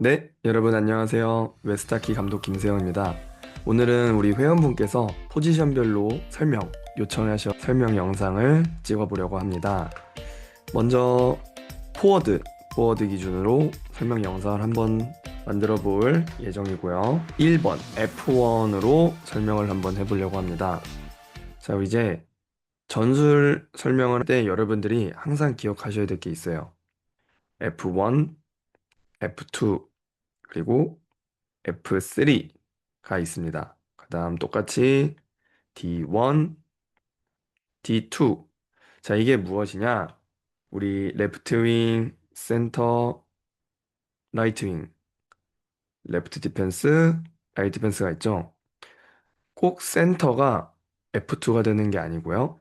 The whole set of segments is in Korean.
네, 여러분 안녕하세요. 웨스타키 감독 김세영입니다. 오늘은 우리 회원분께서 포지션별로 요청하셔 설명 영상을 찍어보려고 합니다. 먼저 포워드, 포워드 기준으로 설명 영상을 한번 만들어 볼 예정이고요. 1번 F1으로 설명을 한번 해보려고 합니다. 자, 이제 전술 설명을 할 때 여러분들이 항상 기억하셔야 될 게 있어요. F1, F2, 그리고 F3가 있습니다. 그 다음 똑같이 D1, D2. 자, 이게 무엇이냐? 우리 레프트 윙, 센터, 라이트 윙, 레프트 디펜스, 라이트 디펜스가 있죠. 꼭 센터가 F2가 되는 게 아니고요.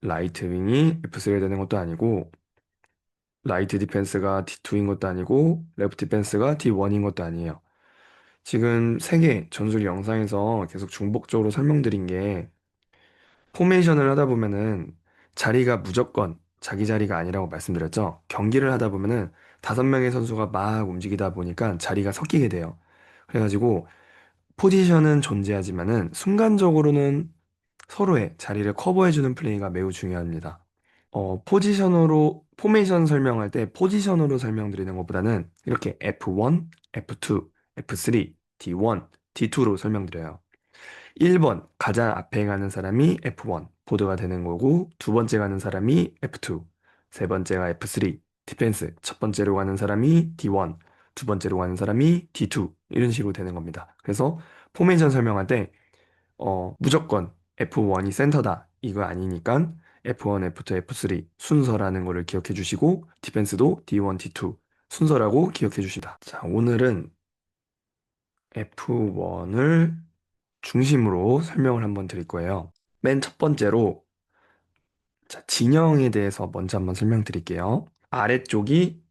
라이트 윙이 F3가 되는 것도 아니고, 라이트 디펜스가 D2인 것도 아니고, 레프트 디펜스가 D1인 것도 아니에요. 지금 세 개 전술 영상에서 계속 중복적으로 설명드린 게 포메이션을 하다 보면은 자리가 무조건 자기 자리가 아니라고 말씀드렸죠. 경기를 하다 보면은 5명의 선수가 막 움직이다 보니까 자리가 섞이게 돼요. 그래가지고 포지션은 존재하지만은 순간적으로는 서로의 자리를 커버해주는 플레이가 매우 중요합니다. 포메이션 설명할 때 포지션으로 설명드리는 것보다는 이렇게 F1, F2, F3, D1, D2로 설명드려요. 1번 가장 앞에 가는 사람이 F1 보드가 되는 거고 두 번째 가는 사람이 F2, 세 번째가 F3 디펜스, 첫 번째로 가는 사람이 D1, 두 번째로 가는 사람이 D2 이런 식으로 되는 겁니다. 그래서 포메이션 설명할 때 무조건 F1이 센터다 이거 아니니까 F1, F2, F3 순서라는 거를 기억해 주시고 디펜스도 D1, D2 순서라고 기억해 주시다. 자, 오늘은 F1을 중심으로 설명을 한번 드릴 거예요. 맨 첫 번째로, 자, 진영에 대해서 먼저 한번 설명드릴게요. 아래쪽이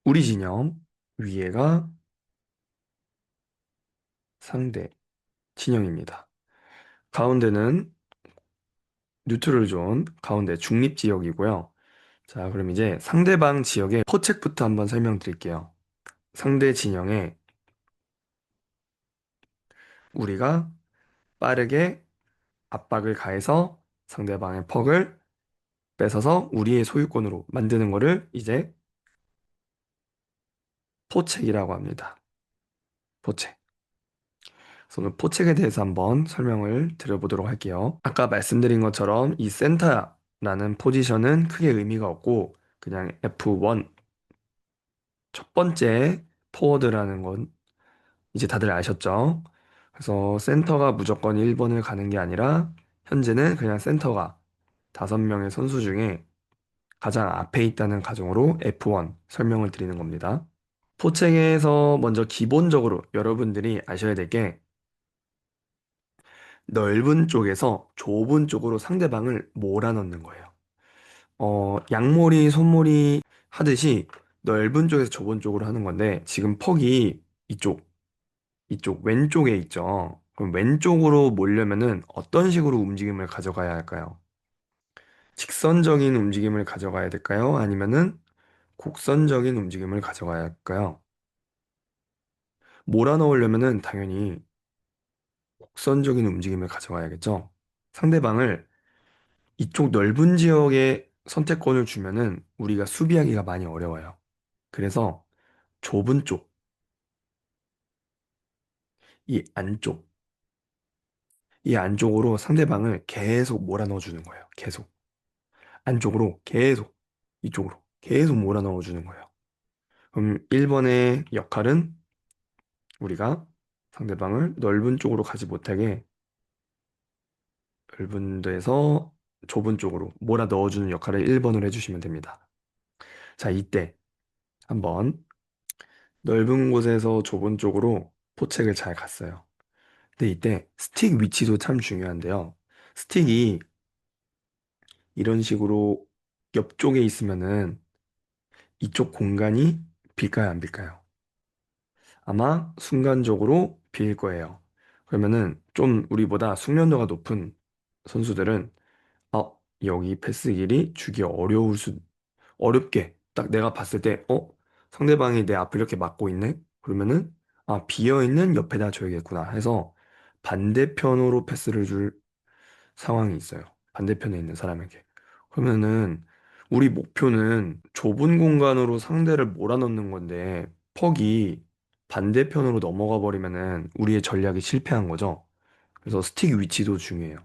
우리 진영, 위에가 상대 진영입니다. 가운데는 뉴트럴 존, 가운데 중립 지역이고요. 자, 그럼 이제 상대방 지역의 포책부터 한번 설명드릴게요. 상대 진영에 우리가 빠르게 압박을 가해서 상대방의 퍽을 뺏어서 우리의 소유권으로 만드는 거를 이제 포책이라고 합니다. 포책. 그래서 오늘 포책에 대해서 한번 설명을 드려보도록 할게요. 아까 말씀드린 것처럼 이 센터라는 포지션은 크게 의미가 없고 그냥 F1 첫 번째 포워드라는 건 이제 다들 아셨죠? 그래서 센터가 무조건 1번을 가는 게 아니라 현재는 그냥 센터가 5명의 선수 중에 가장 앞에 있다는 가정으로 F1 설명을 드리는 겁니다. 포책에서 먼저 기본적으로 여러분들이 아셔야 될 게 넓은 쪽에서 좁은 쪽으로 상대방을 몰아넣는 거예요. 양몰이, 손몰이 하듯이 넓은 쪽에서 좁은 쪽으로 하는 건데 지금 퍽이 이쪽 왼쪽에 있죠. 그럼 왼쪽으로 몰려면은 어떤 식으로 움직임을 가져가야 할까요? 직선적인 움직임을 가져가야 될까요? 아니면은 곡선적인 움직임을 가져가야 할까요? 몰아넣으려면은 당연히 곡선적인 움직임을 가져가야겠죠. 상대방을 이쪽 넓은 지역에 선택권을 주면은 우리가 수비하기가 많이 어려워요. 그래서 좁은 쪽, 이 안쪽, 이 안쪽으로 상대방을 계속 몰아넣어 주는 거예요. 계속. 안쪽으로 계속, 이쪽으로 계속 몰아넣어 주는 거예요. 그럼 1번의 역할은 우리가 상대방을 넓은 쪽으로 가지 못하게 넓은 데서 좁은 쪽으로 몰아 넣어주는 역할을 1번으로 해주시면 됩니다. 자, 이때 한번 넓은 곳에서 좁은 쪽으로 포책을 잘 갔어요. 근데 이때 스틱 위치도 참 중요한데요. 스틱이 이런 식으로 옆쪽에 있으면은 이쪽 공간이 빌까요, 안 빌까요? 아마 순간적으로 빌 거예요. 그러면은 좀 우리보다 숙련도가 높은 선수들은 여기 패스 길이 주기 어렵게 딱 내가 봤을 때, 상대방이 내 앞을 이렇게 막고 있네? 그러면은, 아, 비어있는 옆에다 줘야겠구나 해서 반대편으로 패스를 줄 상황이 있어요. 반대편에 있는 사람에게. 그러면은, 우리 목표는 좁은 공간으로 상대를 몰아넣는 건데, 퍽이 반대편으로 넘어가 버리면은 우리의 전략이 실패한 거죠. 그래서 스틱 위치도 중요해요.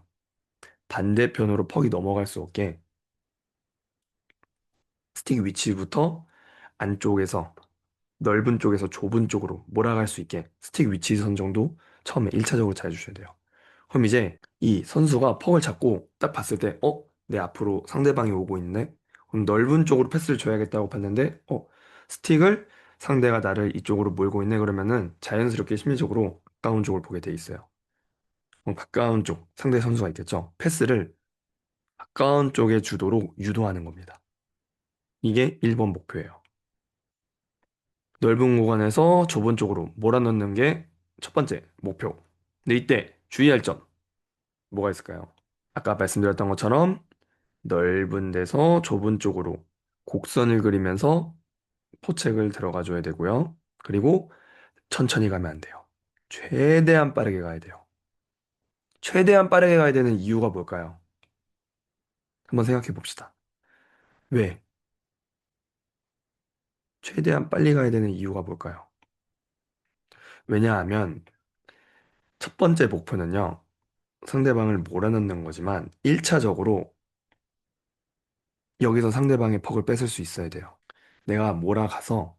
반대편으로 퍽이 넘어갈 수 없게 스틱 위치부터 안쪽에서 넓은 쪽에서 좁은 쪽으로 몰아갈 수 있게 스틱 위치 선정도 처음에 1차적으로 잘 해주셔야 돼요. 그럼 이제 이 선수가 퍽을 잡고 딱 봤을 때, 내 앞으로 상대방이 오고 있네? 그럼 넓은 쪽으로 패스를 줘야겠다고 봤는데, 스틱을 상대가 나를 이쪽으로 몰고 있네? 그러면은 자연스럽게 심리적으로 가까운 쪽을 보게 돼 있어요. 그럼 가까운 쪽, 상대 선수가 있겠죠? 패스를 가까운 쪽에 주도록 유도하는 겁니다. 이게 1번 목표예요. 넓은 공간에서 좁은 쪽으로 몰아넣는 게 첫 번째 목표. 근데 이때 주의할 점 뭐가 있을까요? 아까 말씀드렸던 것처럼 넓은 데서 좁은 쪽으로 곡선을 그리면서 포책을 들어가 줘야 되고요. 그리고 천천히 가면 안 돼요. 최대한 빠르게 가야 돼요. 최대한 빠르게 가야 되는 이유가 뭘까요? 한번 생각해 봅시다. 왜? 최대한 빨리 가야 되는 이유가 뭘까요? 왜냐하면 첫 번째 목표는요. 상대방을 몰아넣는 거지만 1차적으로 여기서 상대방의 퍽을 뺏을 수 있어야 돼요. 내가 몰아가서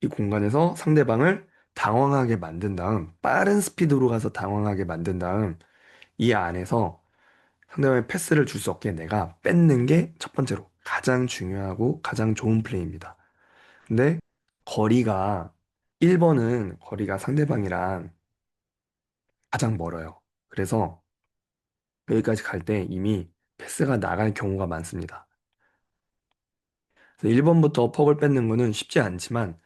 이 공간에서 상대방을 당황하게 만든 다음 빠른 스피드로 가서 당황하게 만든 다음 이 안에서 상대방의 패스를 줄 수 없게 내가 뺏는 게 첫 번째로 가장 중요하고 가장 좋은 플레이입니다. 근데 거리가 1번은 거리가 상대방이랑 가장 멀어요. 그래서 여기까지 갈 때 이미 패스가 나갈 경우가 많습니다. 1번부터 퍽을 뺏는 거는 쉽지 않지만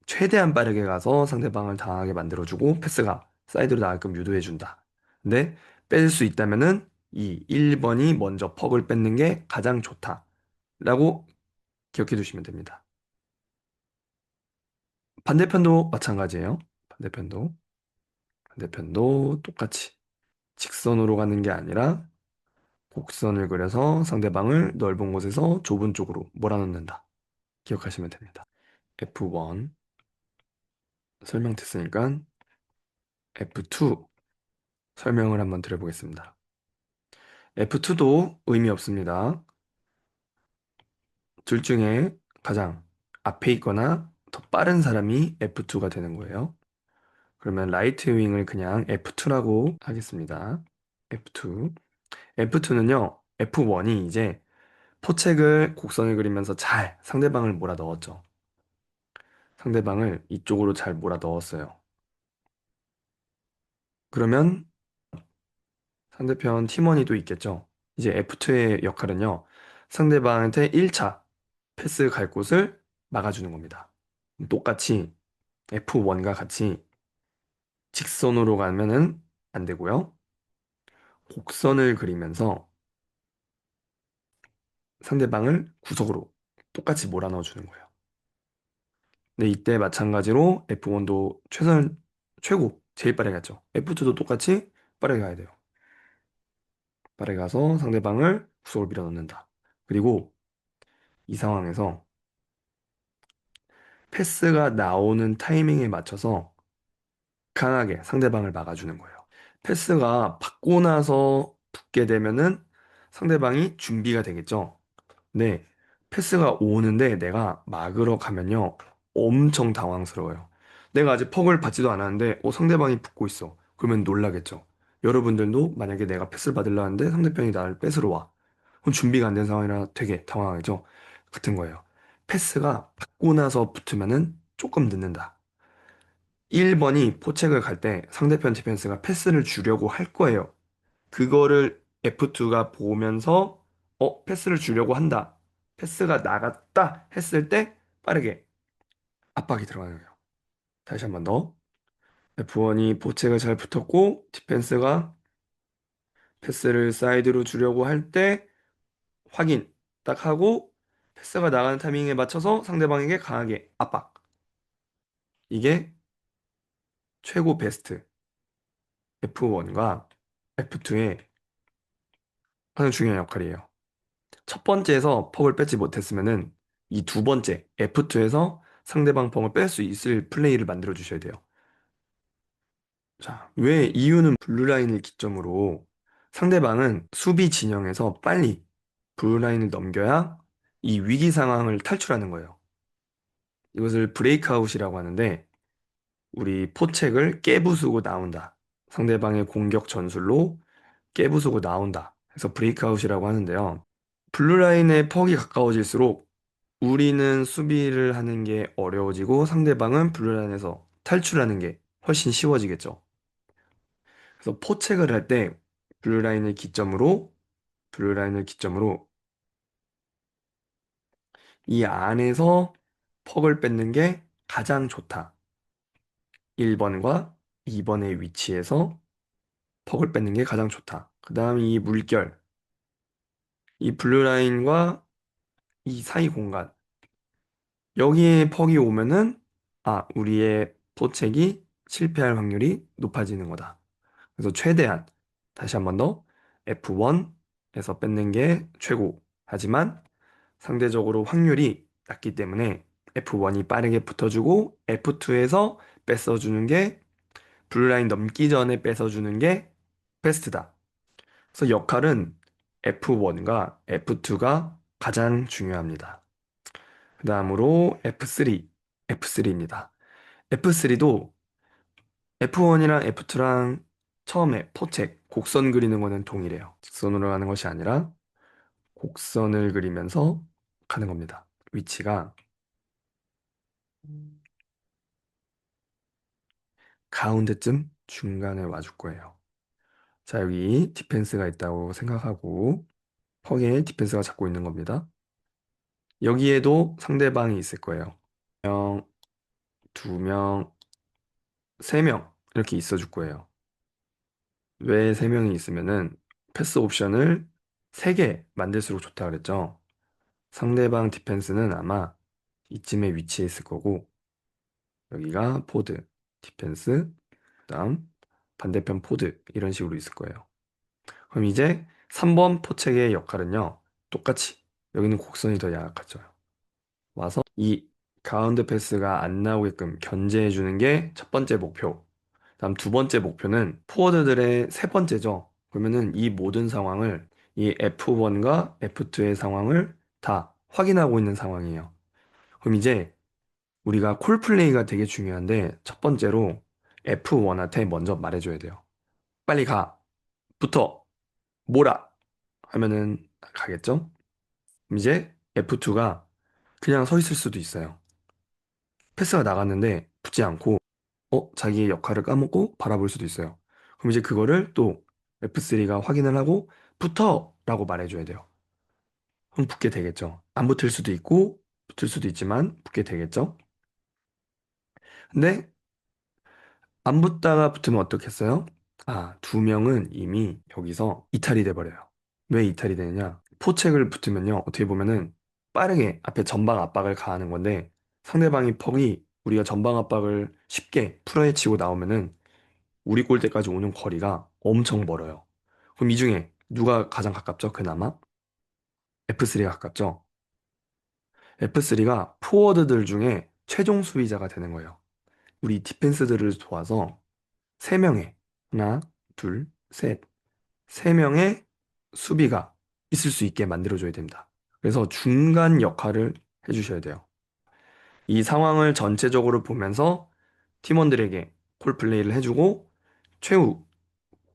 최대한 빠르게 가서 상대방을 당하게 만들어주고 패스가 사이드로 나가게끔 유도해준다. 근데 뺄 수 있다면은 이 1번이 먼저 퍽을 뺏는 게 가장 좋다라고 기억해 두시면 됩니다. 반대편도 마찬가지예요. 반대편도 똑같이 직선으로 가는 게 아니라 곡선을 그려서 상대방을 넓은 곳에서 좁은 쪽으로 몰아넣는다. 기억하시면 됩니다. F1 설명됐으니까 F2 설명을 한번 드려보겠습니다. F2도 의미 없습니다. 둘 중에 가장 앞에 있거나 더 빠른 사람이 F2가 되는 거예요. 그러면 라이트 윙을 그냥 F2라고 하겠습니다. F2. F2는요, F1이 이제 포책을 곡선을 그리면서 잘 상대방을 몰아 넣었죠. 상대방을 이쪽으로 잘 몰아 넣었어요. 그러면 상대편 팀원이 또 있겠죠. 이제 F2의 역할은요, 상대방한테 1차 패스 갈 곳을 막아주는 겁니다. 똑같이 F1과 같이 직선으로 가면은 안 되고요. 곡선을 그리면서 상대방을 구석으로 똑같이 몰아넣어 주는 거예요. 근데 이때 마찬가지로 F1도 최고, 제일 빠르게 갔죠. F2도 똑같이 빠르게 가야 돼요. 빠르게 가서 상대방을 구석으로 밀어넣는다. 그리고 이 상황에서 패스가 나오는 타이밍에 맞춰서 강하게 상대방을 막아주는 거예요. 패스가 받고 나서 붙게 되면은 상대방이 준비가 되겠죠. 네, 패스가 오는데 내가 막으러 가면요. 엄청 당황스러워요. 내가 아직 퍽을 받지도 않았는데, 상대방이 붙고 있어. 그러면 놀라겠죠. 여러분들도 만약에 내가 패스를 받으려 하는데 상대편이 나를 뺏으러 와. 그럼 준비가 안 된 상황이라 되게 당황하죠. 같은 거예요. 패스가 받고 나서 붙으면은 조금 늦는다. 1번이 포책을 갈 때 상대편 디펜스가 패스를 주려고 할 거예요. 그거를 F2가 보면서 패스를 주려고 한다. 패스가 나갔다 했을 때 빠르게 압박이 들어가는 거예요. 다시 한 번 더. F1이 포책을 잘 붙었고 디펜스가 패스를 사이드로 주려고 할 때 확인 딱 하고 패스가 나가는 타이밍에 맞춰서 상대방에게 강하게 압박. 이게 최고 베스트 F1과 F2의 가장 중요한 역할이에요. 첫 번째에서 퍽을 뺏지 못했으면은 이 두 번째 F2에서 상대방 퍽을 뺄 수 있을 플레이를 만들어 주셔야 돼요. 자, 왜 이유는 블루라인을 기점으로 상대방은 수비 진영에서 빨리 블루라인을 넘겨야 이 위기 상황을 탈출하는 거예요. 이것을 브레이크아웃이라고 하는데 우리 포책을 깨부수고 나온다. 상대방의 공격 전술로 깨부수고 나온다. 그래서 브레이크아웃이라고 하는데요. 블루라인의 퍽이 가까워질수록 우리는 수비를 하는 게 어려워지고 상대방은 블루라인에서 탈출하는 게 훨씬 쉬워지겠죠. 그래서 포책을 할 때 블루라인을 기점으로 블루라인을 기점으로 이 안에서 퍽을 뺏는 게 가장 좋다. 1번과 2번의 위치에서 퍽을 뺏는 게 가장 좋다. 그 다음 이 물결, 이 블루라인과 이 사이 공간. 여기에 퍽이 오면은 우리의 포책이 실패할 확률이 높아지는 거다. 그래서 최대한 다시 한번 더 F1에서 뺏는 게 최고. 하지만 상대적으로 확률이 낮기 때문에 F1이 빠르게 붙어주고 F2에서 뺏어주는 게 블루라인 넘기 전에 뺏어주는 게 베스트다. 그래서 역할은 F1과 F2가 가장 중요합니다. 그 다음으로 F3입니다. F3도 F1이랑 F2랑 처음에 포책, 곡선 그리는 거는 동일해요. 직선으로 가는 것이 아니라 곡선을 그리면서 가는 겁니다. 위치가 가운데쯤 중간에 와줄 거예요. 자, 여기 디펜스가 있다고 생각하고 퍽에 디펜스가 잡고 있는 겁니다. 여기에도 상대방이 있을 거예요. 명, 두 명, 세 명 이렇게 있어줄 거예요. 왜 세 명이 있으면은 패스 옵션을 세 개 만들수록 좋다 그랬죠. 상대방 디펜스는 아마 이쯤에 위치해 있을 거고 여기가 포드, 디펜스, 그다음 반대편 포드 이런 식으로 있을 거예요. 그럼 이제 3번 포책의 역할은요. 똑같이 여기는 곡선이 더 약하죠. 와서 이 가운데 패스가 안 나오게끔 견제해 주는 게 첫 번째 목표. 다음 두 번째 목표는 포워드들의 세 번째죠. 그러면은 이 모든 상황을 이 F1과 F2의 상황을 다 확인하고 있는 상황이에요. 그럼 이제 우리가 콜 플레이가 되게 중요한데 첫 번째로 F1한테 먼저 말해줘야 돼요. 빨리 가, 붙어, 몰아 하면은 가겠죠? 그럼 이제 F2가 그냥 서 있을 수도 있어요. 패스가 나갔는데 붙지 않고 자기의 역할을 까먹고 바라볼 수도 있어요. 그럼 이제 그거를 또 F3가 확인을 하고 붙어! 라고 말해줘야 돼요. 그럼 붙게 되겠죠. 안 붙을 수도 있고 붙을 수도 있지만 붙게 되겠죠. 근데 안 붙다가 붙으면 어떻겠어요? 두 명은 이미 여기서 이탈이 돼버려요. 왜 이탈이 되느냐? 포책을 붙으면요. 어떻게 보면은 빠르게 앞에 전방 압박을 가하는 건데 상대방이 퍽이 우리가 전방 압박을 쉽게 풀어헤치고 나오면은 우리 골대까지 오는 거리가 엄청 멀어요. 그럼 이 중에 누가 가장 가깝죠? 그나마? F3가 가깝죠? F3가 포워드들 중에 최종 수비자가 되는 거예요. 우리 디펜스들을 도와서 세명의 하나, 둘, 셋, 세명의 수비가 있을 수 있게 만들어줘야 됩니다. 그래서 중간 역할을 해주셔야 돼요. 이 상황을 전체적으로 보면서 팀원들에게 콜 플레이를 해주고 최후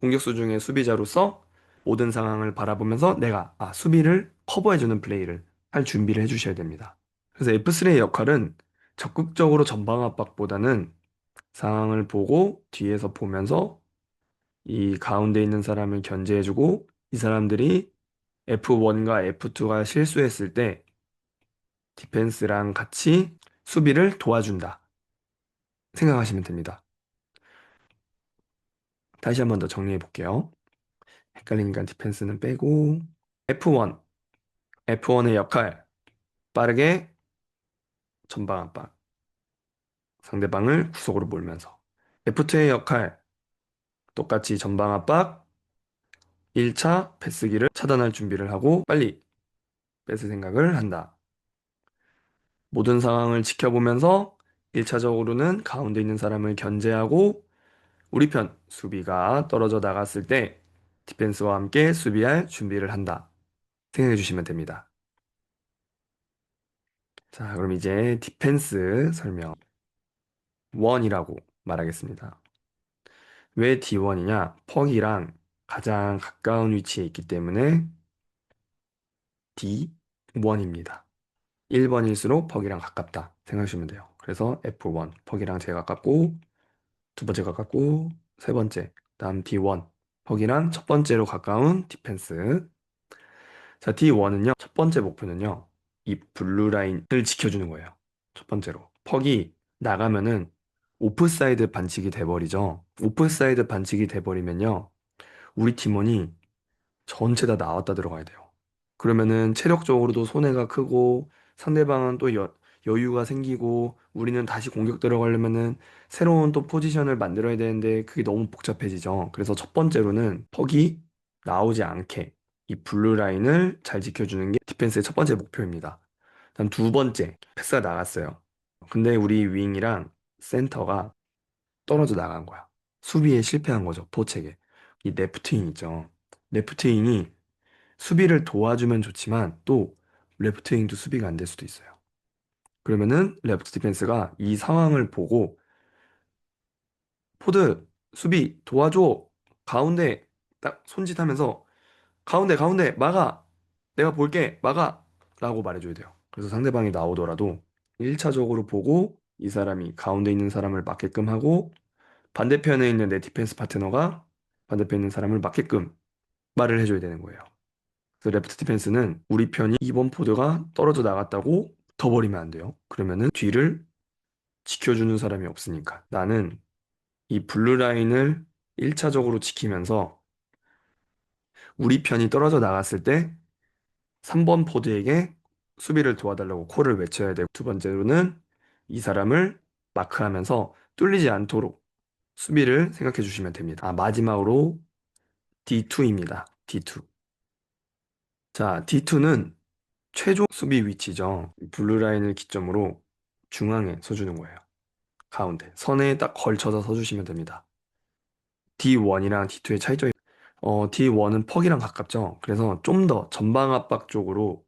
공격수 중에 수비자로서 모든 상황을 바라보면서 내가 수비를 커버해주는 플레이를 할 준비를 해주셔야 됩니다. 그래서 F3의 역할은 적극적으로 전방 압박보다는 상황을 보고 뒤에서 보면서 이 가운데 있는 사람을 견제해주고 이 사람들이 F1과 F2가 실수했을 때 디펜스랑 같이 수비를 도와준다 생각하시면 됩니다. 다시 한번 더 정리해 볼게요. 헷갈리니까 디펜스는 빼고 F1, F1의 역할 빠르게 전방 압박. 상대방을 구석으로 몰면서. F2의 역할, 똑같이 전방 압박, 1차 패스기를 차단할 준비를 하고 빨리 뺏을 생각을 한다. 모든 상황을 지켜보면서 1차적으로는 가운데 있는 사람을 견제하고 우리 편 수비가 떨어져 나갔을 때 디펜스와 함께 수비할 준비를 한다. 생각해 주시면 됩니다. 자, 그럼 이제 디펜스 설명. 1이라고 말하겠습니다. 왜 D1이냐? 퍽이랑 가장 가까운 위치에 있기 때문에 D1입니다. 1번일수록 퍽이랑 가깝다 생각하시면 돼요. 그래서 F1, 퍽이랑 제일 가깝고 두 번째 가깝고 세 번째, 다음 D1, 퍽이랑 첫 번째로 가까운 디펜스. 자, D1은요, 첫 번째 목표는요, 이 블루 라인을 지켜주는 거예요. 첫 번째로. 퍽이 나가면은 오프사이드 반칙이 돼버리죠. 오프사이드 반칙이 돼버리면요, 우리 팀원이 전체 다 나왔다 들어가야 돼요. 그러면은 체력적으로도 손해가 크고 상대방은 또 여유가 생기고 우리는 다시 공격 들어가려면은 새로운 또 포지션을 만들어야 되는데 그게 너무 복잡해지죠. 그래서 첫 번째로는 퍽이 나오지 않게 이 블루 라인을 잘 지켜주는 게 디펜스의 첫 번째 목표입니다. 다음 두 번째, 패스가 나갔어요. 근데 우리 윙이랑 센터가 떨어져 나간 거야. 수비에 실패한 거죠, 포책에. 이 레프트윙 있죠. 레프트윙이 수비를 도와주면 좋지만 또 레프트윙도 수비가 안 될 수도 있어요. 그러면은 레프트 디펜스가 이 상황을 보고 포드 수비 도와줘 가운데 딱 손짓하면서 가운데 가운데 막아 내가 볼게 막아 라고 말해줘야 돼요. 그래서 상대방이 나오더라도 1차적으로 보고 이 사람이 가운데 있는 사람을 막게끔 하고 반대편에 있는 내 디펜스 파트너가 반대편에 있는 사람을 막게끔 말을 해줘야 되는 거예요. 그 레프트 디펜스는 우리 편이 이번 포드가 떨어져 나갔다고 더 버리면 안 돼요. 그러면은 뒤를 지켜주는 사람이 없으니까. 나는 이 블루 라인을 1차적으로 지키면서 우리 편이 떨어져 나갔을 때 3번 포드에게 수비를 도와달라고 콜을 외쳐야 되고 두 번째로는 이 사람을 마크하면서 뚫리지 않도록 수비를 생각해 주시면 됩니다. 아, 마지막으로 D2입니다. D2. 자, D2는 최종 수비 위치죠. 블루 라인을 기점으로 중앙에 서주는 거예요. 가운데. 선에 딱 걸쳐서 서주시면 됩니다. D1이랑 D2의 차이점이 D1은 퍽이랑 가깝죠. 그래서 좀 더 전방 압박 쪽으로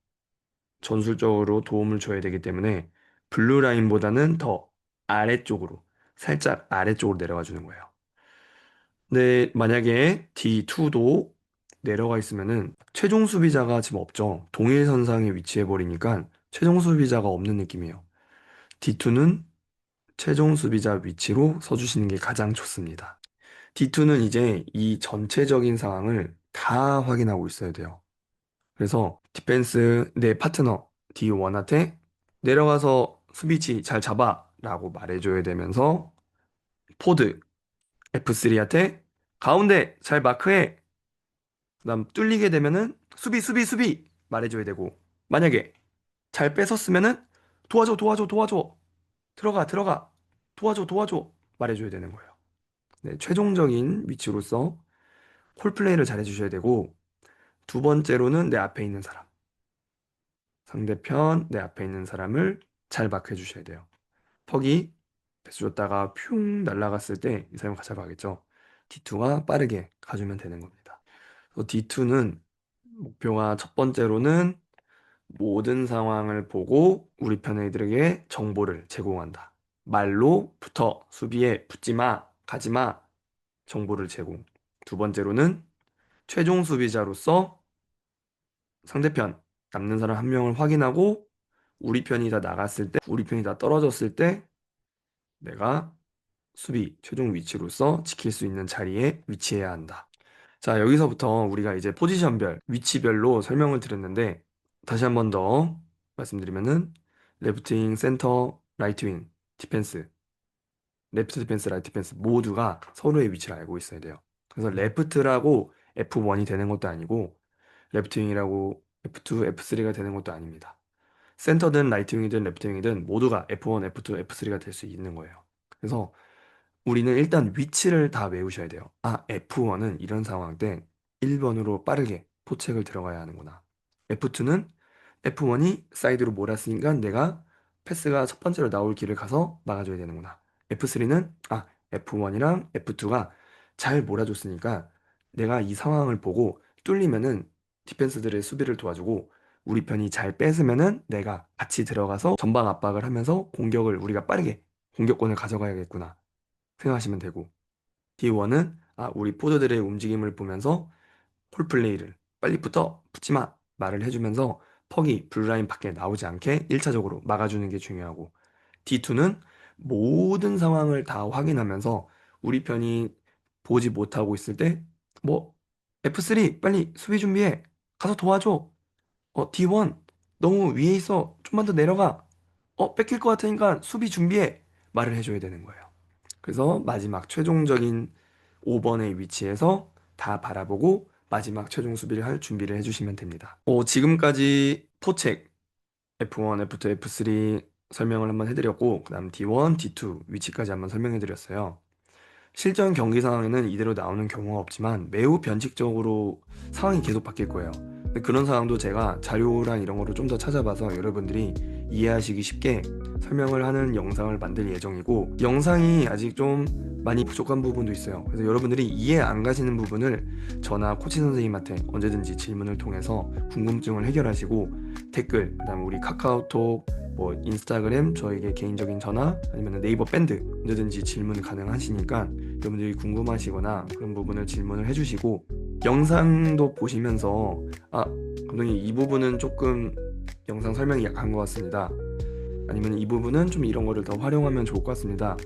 전술적으로 도움을 줘야 되기 때문에 블루 라인보다는 더 아래쪽으로 살짝 아래쪽으로 내려가 주는 거예요. 근데 만약에 D2도 내려가 있으면은 최종 수비자가 지금 없죠. 동일선상에 위치해 버리니까 최종 수비자가 없는 느낌이에요. D2는 최종 수비자 위치로 서주시는 게 가장 좋습니다. D2는 이제 이 전체적인 상황을 다 확인하고 있어야 돼요. 그래서 디펜스 내 파트너 D1한테 내려가서 수비치 잘 잡아 라고 말해줘야 되면서 포드 F3한테 가운데 잘 마크해. 그다음 뚫리게 되면은 수비 말해줘야 되고 만약에 잘 뺏었으면은 도와줘 들어가 도와줘 말해줘야 되는 거예요. 네, 최종적인 위치로서 콜플레이를 잘 해주셔야 되고 두 번째로는 내 앞에 있는 사람 상대편 내 앞에 있는 사람을 잘 마크해 주셔야 돼요. 퍽이 패스 줬다가 퓨 날아갔을 때 이 사람 같이 가겠죠. D2가 빠르게 가주면 되는 겁니다. 그래서 D2는 목표가 첫 번째로는 모든 상황을 보고 우리 편 애들에게 정보를 제공한다. 말로부터 수비에 붙지 마, 가지 마, 정보를 제공. 두 번째로는 최종 수비자로서 상대편 남는 사람 한 명을 확인하고 우리 편이 다 나갔을 때, 우리 편이 다 떨어졌을 때 내가 수비 최종 위치로서 지킬 수 있는 자리에 위치해야 한다. 자, 여기서부터 우리가 이제 포지션별, 위치별로 설명을 드렸는데 다시 한 번 더 말씀드리면은 레프트 윙, 센터, 라이트 윙, 디펜스, 레프트 디펜스, 라이트 디펜스 모두가 서로의 위치를 알고 있어야 돼요. 그래서 레프트라고 F1이 되는 것도 아니고 레프트 윙이라고 F2, F3가 되는 것도 아닙니다. 센터든 라이트윙이든 레프트윙이든 모두가 F1, F2, F3가 될 수 있는 거예요. 그래서 우리는 일단 위치를 다 외우셔야 돼요. 아, F1은 이런 상황 때 1번으로 빠르게 포책을 들어가야 하는구나. F2는 F1이 사이드로 몰았으니까 내가 패스가 첫 번째로 나올 길을 가서 막아줘야 되는구나. F3는 F1이랑 F2가 잘 몰아줬으니까 내가 이 상황을 보고 뚫리면은 디펜스들의 수비를 도와주고 우리 편이 잘 뺏으면은 내가 같이 들어가서 전방 압박을 하면서 공격을 우리가 빠르게 공격권을 가져가야겠구나 생각하시면 되고 D1은 우리 포드들의 움직임을 보면서 콜플레이를 빨리 붙지 마 말을 해주면서 퍽이 블루라인 밖에 나오지 않게 1차적으로 막아주는 게 중요하고 D2는 모든 상황을 다 확인하면서 우리 편이 보지 못하고 있을 때 뭐 F3 빨리 수비 준비해 가서 도와줘 D1 너무 위에 있어 좀만 더 내려가 뺏길 것 같으니까 수비 준비해 말을 해줘야 되는 거예요. 그래서 마지막 최종적인 5번의 위치에서 다 바라보고 마지막 최종 수비를 할 준비를 해주시면 됩니다. 지금까지 포책 F1, F2, F3 설명을 한번 해드렸고 그다음 D1, D2 위치까지 한번 설명해드렸어요. 실전 경기 상황에는 이대로 나오는 경우가 없지만 매우 변칙적으로 상황이 계속 바뀔 거예요. 근데 그런 상황도 제가 자료랑 이런 거를 좀 더 찾아봐서 여러분들이 이해하시기 쉽게 설명을 하는 영상을 만들 예정이고 영상이 아직 좀 많이 부족한 부분도 있어요. 그래서 여러분들이 이해 안 가시는 부분을 저나 코치 선생님한테 언제든지 질문을 통해서 궁금증을 해결하시고 댓글, 그다음 우리 카카오톡, 뭐 인스타그램, 저에게 개인적인 전화 아니면 네이버 밴드 언제든지 질문 가능하시니까 여러분들이 궁금하시거나 그런 부분을 질문을 해주시고 영상도 보시면서 감독님 이 부분은 조금 영상 설명이 약한 것 같습니다. 아니면 이 부분은 좀 이런 거를 더 활용하면 좋을 것 같습니다.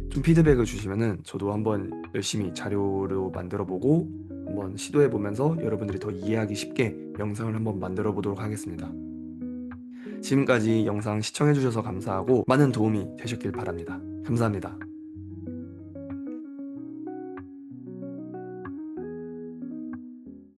좀 피드백을 주시면은 저도 한번 열심히 자료로 만들어 보고 한번 시도해 보면서 여러분들이 더 이해하기 쉽게 영상을 한번 만들어 보도록 하겠습니다. 지금까지 영상 시청해 주셔서 감사하고 많은 도움이 되셨길 바랍니다. 감사합니다.